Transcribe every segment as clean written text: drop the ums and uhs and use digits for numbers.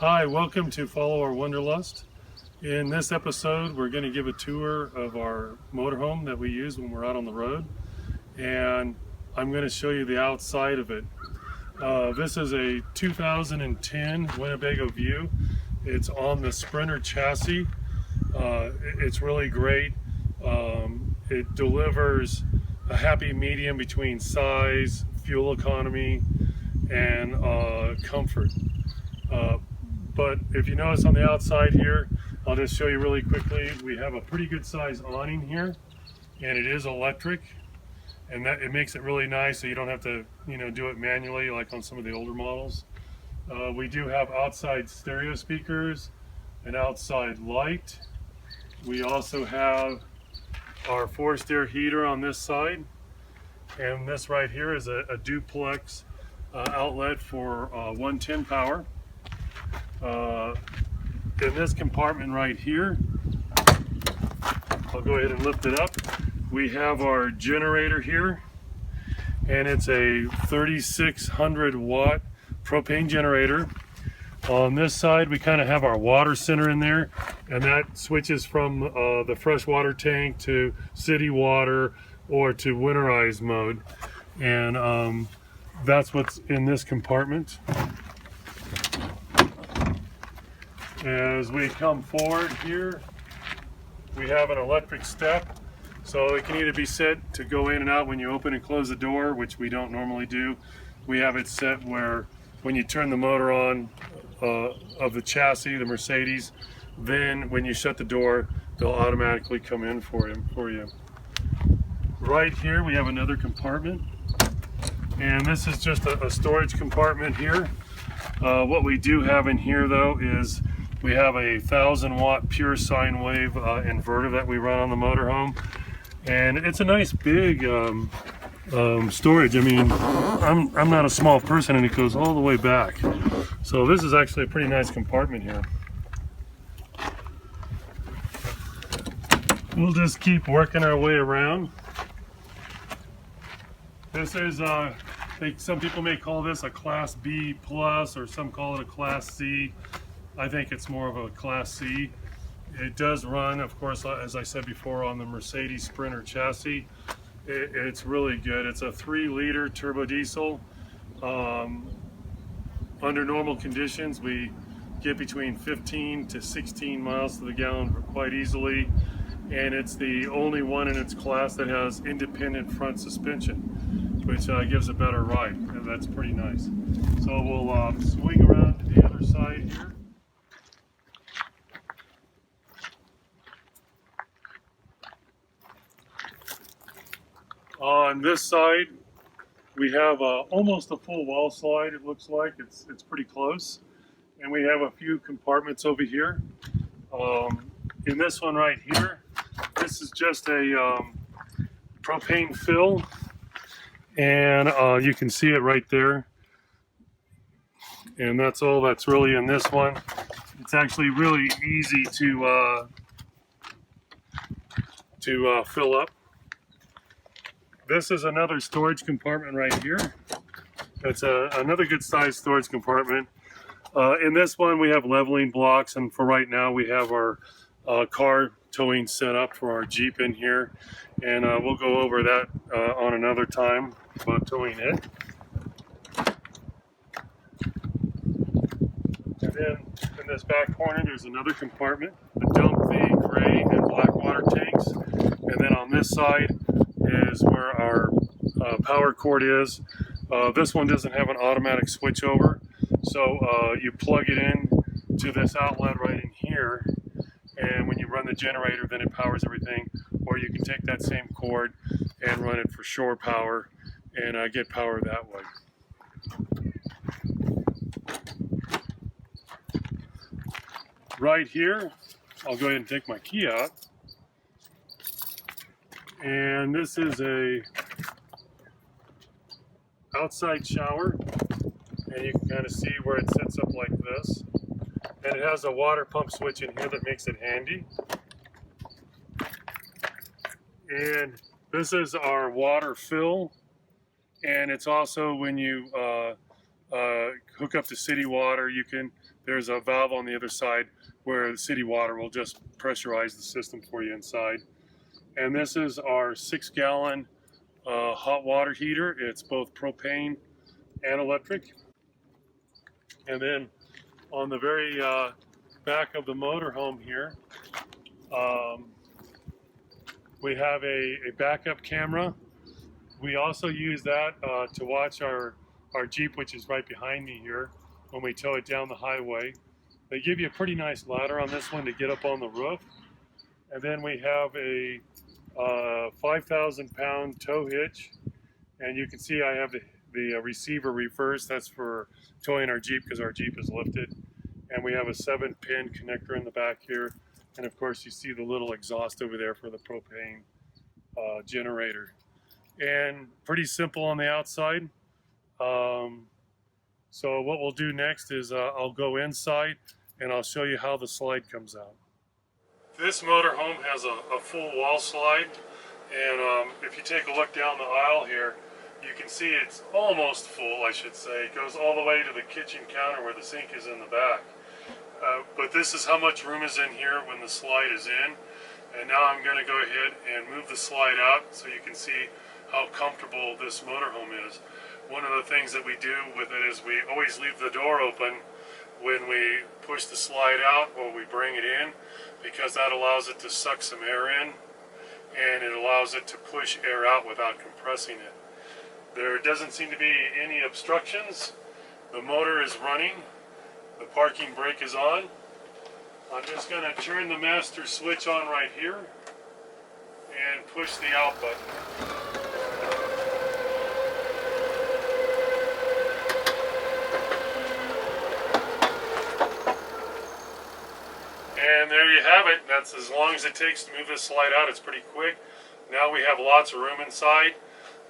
Hi, welcome to Follow Our Wanderlust. In this episode, we're going to give a tour of our motorhome that we use when we're out on the road, and I'm going to show you the outside of it. This is a 2010 Winnebago View. It's on the Sprinter chassis. It's really great. It delivers a happy medium between size, fuel economy, and comfort. But if you notice on the outside here, I'll just show you really quickly, we have a pretty good size awning here, and it is electric, and that it makes it really nice so you don't have to do it manually like on some of the older models. We do have outside stereo speakers, an outside light. We also have our forced air heater on this side, and this right here is a duplex outlet for 110 power. In this compartment right here, I'll go ahead and lift it up. We have our generator here, and it's a 3600 watt propane generator. On this side, we kind of have our water center in there, and that switches from the freshwater tank to city water or to winterized mode, and that's what's in this compartment. As we come forward here, we have an electric step, so it can either be set to go in and out when you open and close the door, which we don't normally do. We have it set where when you turn the motor on of the chassis, the Mercedes, then when you shut the door, they'll automatically come in for you. Right here we have another compartment, and this is just a storage compartment here. What we do have in here though is we have a 1000 watt pure sine wave inverter that we run on the motorhome, and it's a nice big storage. I mean, I'm not a small person, and it goes all the way back. So this is actually a pretty nice compartment here. We'll just keep working our way around. This is some people may call this a Class B plus, or some call it a Class C. I think it's more of a Class C. It does run, of course, as I said before, on the Mercedes Sprinter chassis. It's really good. It's a 3-liter turbo diesel. Under normal conditions, we get between 15 to 16 miles to the gallon quite easily, and it's the only one in its class that has independent front suspension, which gives a better ride, and that's pretty nice. So we'll swing around to the other side here. On this side, we have almost a full wall slide. It looks like it's pretty close, and we have a few compartments over here. In this one right here, this is just a propane fill, and you can see it right there. And that's all that's really in this one. It's actually really easy to fill up. This is another storage compartment right here. It's another good sized storage compartment. In this one we have leveling blocks, and for right now we have our car towing set up for our Jeep in here, and we'll go over that on another time about towing it. And then in this back corner there's another compartment to dump the gray and black water tanks, and then on this side is where our power cord is. This one doesn't have an automatic switch over, so you plug it in to this outlet right in here, and when you run the generator then it powers everything, or you can take that same cord and run it for shore power and get power that way. Right here, I'll go ahead and take my key out. And this is a outside shower, and you can kind of see where it sits up like this. And it has a water pump switch in here that makes it handy. And this is our water fill, and it's also when you hook up to city water. There's a valve on the other side where the city water will just pressurize the system for you inside. And this is our 6-gallon hot water heater. It's both propane and electric. And then on the very back of the motorhome here, we have a backup camera. We also use that to watch our Jeep, which is right behind me here, when we tow it down the highway. They give you a pretty nice ladder on this one to get up on the roof. And then we have a 5,000-pound tow hitch. And you can see I have the receiver reversed. That's for towing our Jeep because our Jeep is lifted. And we have a 7-pin connector in the back here. And of course you see the little exhaust over there for the propane generator. And pretty simple on the outside. So what we'll do next is I'll go inside and I'll show you how the slide comes out. This motorhome has a full wall slide, and if you take a look down the aisle here, you can see it's almost full, I should say. It goes all the way to the kitchen counter where the sink is in the back. But this is how much room is in here when the slide is in. And now I'm going to go ahead and move the slide out so you can see how comfortable this motorhome is. One of the things that we do with it is we always leave the door open when we push the slide out or we bring it in, because that allows it to suck some air in and it allows it to push air out without compressing it. There doesn't seem to be any obstructions. The motor is running. The parking brake is on. I'm just going to turn the master switch on right here and push the out button. And there you have it. That's as long as it takes to move this slide out. It's pretty quick. Now we have lots of room inside.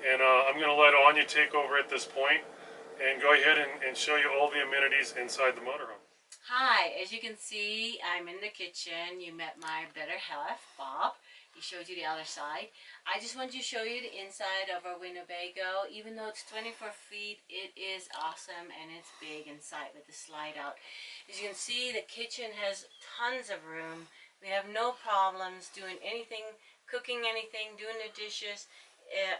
And I'm going to let Anya take over at this point and go ahead and show you all the amenities inside the motorhome. Hi, as you can see, I'm in the kitchen. You met my better half, Bob. He showed you the other side. I just wanted to show you the inside of our Winnebago. Even though it's 24 feet, it is awesome and it's big inside with the slide out. As you can see, the kitchen has tons of room. We have no problems doing anything, cooking anything, doing the dishes,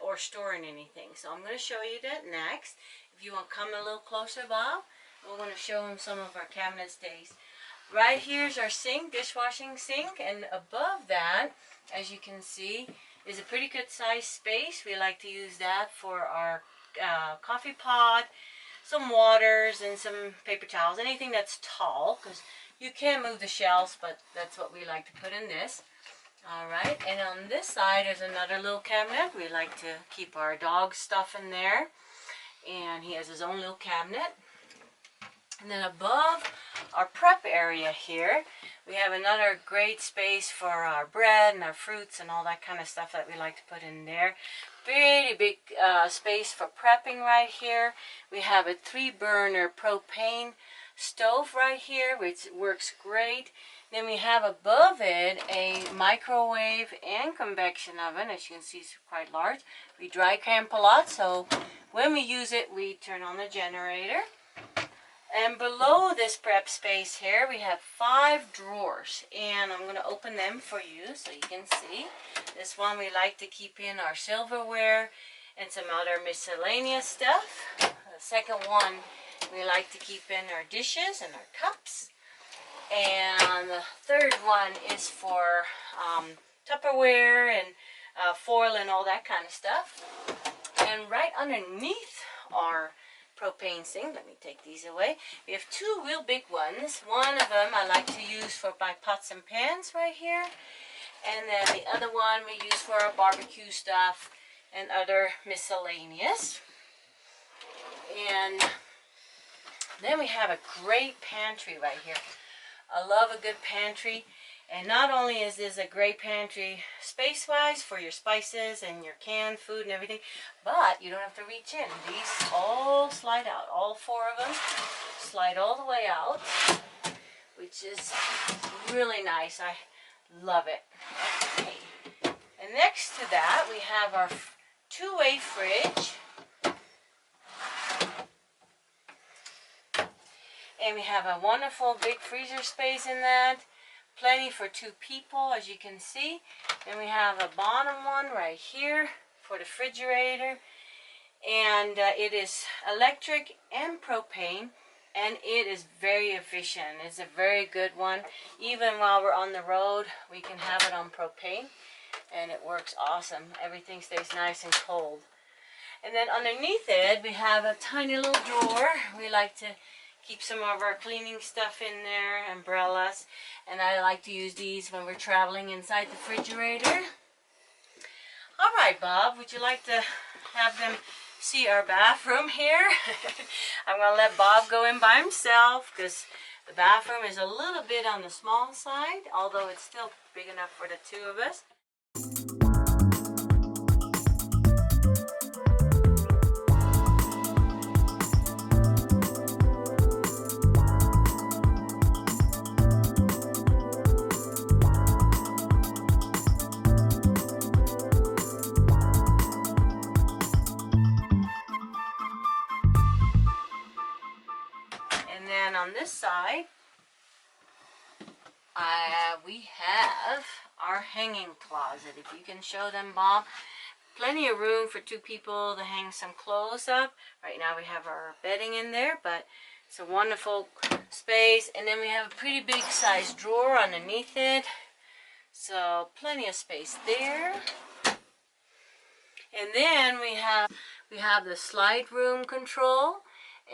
or storing anything. So I'm going to show you that next. If you want to come a little closer, Bob, we're going to show him some of our cabinet stays. Right here is our sink, dishwashing sink, and above that, as you can see, is a pretty good sized space. We like to use that for our coffee pot, some waters, and some paper towels, anything that's tall, because you can move the shelves, but that's what we like to put in this. Alright, and on this side is another little cabinet. We like to keep our dog stuff in there, and he has his own little cabinet. And then above our prep area here, we have another great space for our bread and our fruits and all that kind of stuff that we like to put in there. Pretty big space for prepping right here. We have a 3-burner propane stove right here, which works great. Then we have above it a microwave and convection oven. As you can see, it's quite large. We dry camp a lot, so when we use it, we turn on the generator. And below this prep space here, we have 5 drawers, and I'm going to open them for you so you can see. This one we like to keep in our silverware and some other miscellaneous stuff. The second one we like to keep in our dishes and our cups. And the third one is for Tupperware and foil and all that kind of stuff. And right underneath our propane sink, let me take these away, we have 2 real big ones. One of them I like to use for my pots and pans right here, and then the other one we use for our barbecue stuff and other miscellaneous. And then we have a great pantry right here. I love a good pantry. And not only is this a great pantry space-wise for your spices and your canned food and everything, but you don't have to reach in. These all slide out. All 4 of them slide all the way out, which is really nice. I love it. Okay. And next to that, we have our 2-way fridge. And we have a wonderful big freezer space in that. Plenty for 2 people, as you can see. And we have a bottom one right here for the refrigerator. And it is electric and propane. And it is very efficient. It's a very good one. Even while we're on the road, we can have it on propane. And it works awesome. Everything stays nice and cold. And then underneath it, we have a tiny little drawer. We like to keep some of our cleaning stuff in there, umbrellas. And I like to use these when we're traveling inside the refrigerator. All right, Bob, would you like to have them see our bathroom here? I'm going to let Bob go in by himself because the bathroom is a little bit on the small side, although it's still big enough for the 2 of us. And then on this side, we have our hanging closet. If you can show them, Bob. Plenty of room for 2 people to hang some clothes up. Right now we have our bedding in there, but it's a wonderful space. And then we have a pretty big size drawer underneath it. So plenty of space there. And then we have the slide room control.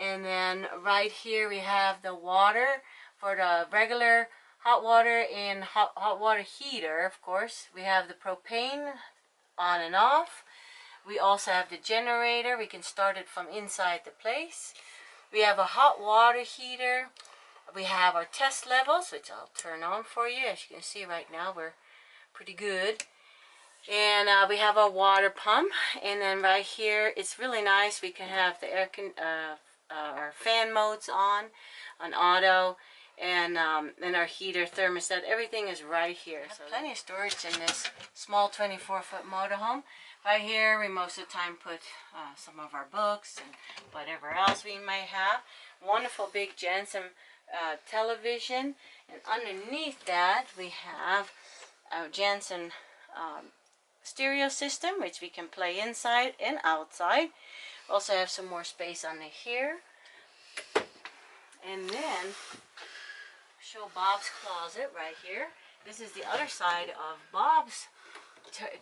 And then right here we have the water for the regular hot water and hot water heater, of course. We have the propane on and off. We also have the generator. We can start it from inside the place. We have a hot water heater. We have our test levels, which I'll turn on for you. As you can see right now, we're pretty good. And we have a water pump. And then right here, it's really nice. We can have the our fan modes on auto, and our heater, thermostat, everything is right here. So plenty of storage in this small 24-foot motorhome. Right here, we most of the time put some of our books and whatever else we might have. Wonderful big Jensen television, and underneath that we have our Jensen stereo system, which we can play inside and outside. Also have some more space under here. And then show Bob's closet right here. This is the other side of Bob's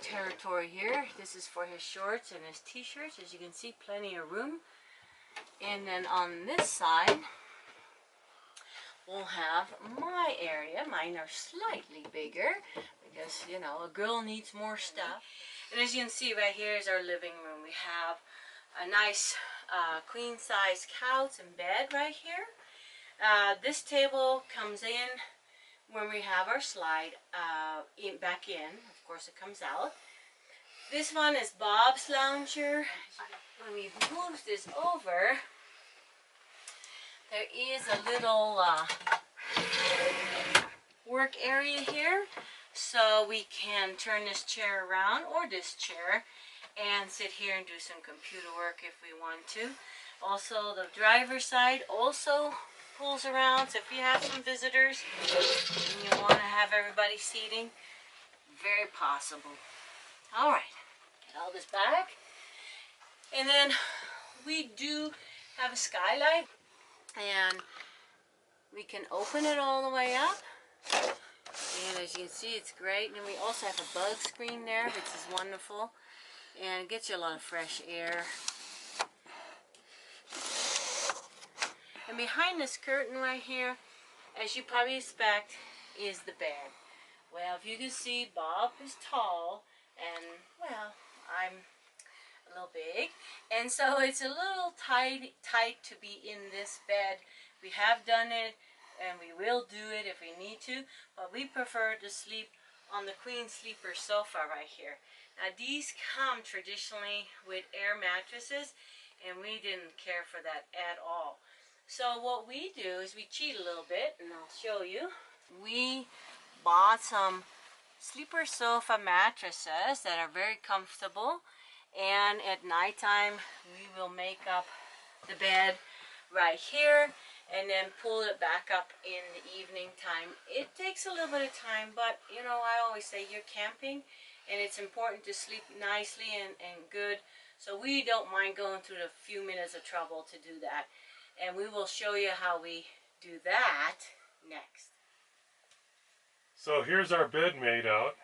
territory here. This is for his shorts and his t-shirts. As you can see, plenty of room. And then on this side, we'll have my area. Mine are slightly bigger because, you know, a girl needs more stuff. And as you can see right here is our living room. We have a nice queen size couch and bed right here. This table comes in when we have our slide back in. Of course, it comes out. This one is Bob's lounger. When we move this over, there is a little work area here. So we can turn this chair around, or this chair, and sit here and do some computer work if we want to. Also, the driver's side also pulls around, so if you have some visitors and you want to have everybody seating, very possible. All right, get all this back. And then we do have a skylight, and we can open it all the way up. And as you can see, it's great. And we also have a bug screen there, which is wonderful. And it gets you a lot of fresh air. And behind this curtain right here, as you probably expect, is the bed. Well, if you can see, Bob is tall, and, well, I'm a little big. And so it's a little tight to be in this bed. We have done it, and we will do it if we need to, but we prefer to sleep on the queen sleeper sofa right here. Now these come traditionally with air mattresses, and we didn't care for that at all. So what we do is we cheat a little bit, and I'll show you. We bought some sleeper sofa mattresses that are very comfortable, and at nighttime we will make up the bed right here. and then pull it back up in the evening time. It takes a little bit of time, but you know, I always say you're camping and it's important to sleep nicely and good. So we don't mind going through the few minutes of trouble to do that. And we will show you how we do that next. So here's our bed made out,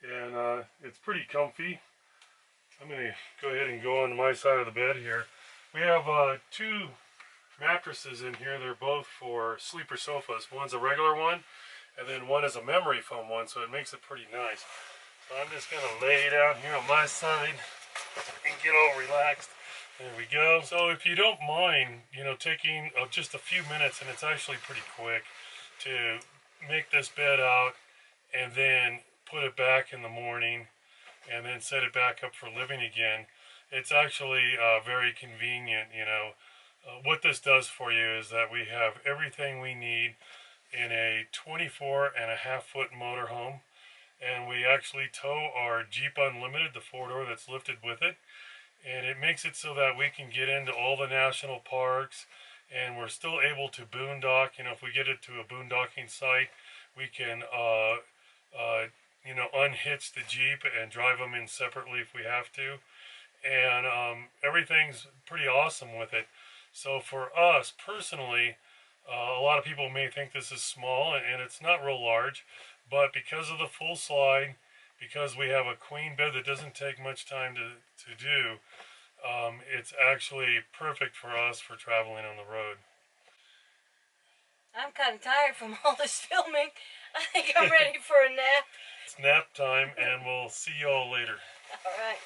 and it's pretty comfy. I'm going to go ahead and go on my side of the bed here. We have two mattresses in here. They're both for sleeper sofas. One's a regular one, and then one is a memory foam one, so it makes it pretty nice. So I'm just going to lay down here on my side and get all relaxed. There we go. So if you don't mind, you know, taking just a few minutes, and it's actually pretty quick, to make this bed out and then put it back in the morning and then set it back up for living again. It's actually very convenient, you know. What this does for you is that we have everything we need in a 24.5-foot motorhome, and we actually tow our Jeep Unlimited, the four-door that's lifted with it, and it makes it so that we can get into all the national parks, and we're still able to boondock. You know, if we get it to a boondocking site, we can you know, unhitch the Jeep and drive them in separately if we have to. And everything's pretty awesome with it. So for us personally, a lot of people may think this is small, and it's not real large, but because of the full slide, because we have a queen bed that doesn't take much time to do, it's actually perfect for us for traveling on the road. I'm kind of tired from all this filming. I think I'm ready for a nap. It's nap time, and we'll see you all later. All right.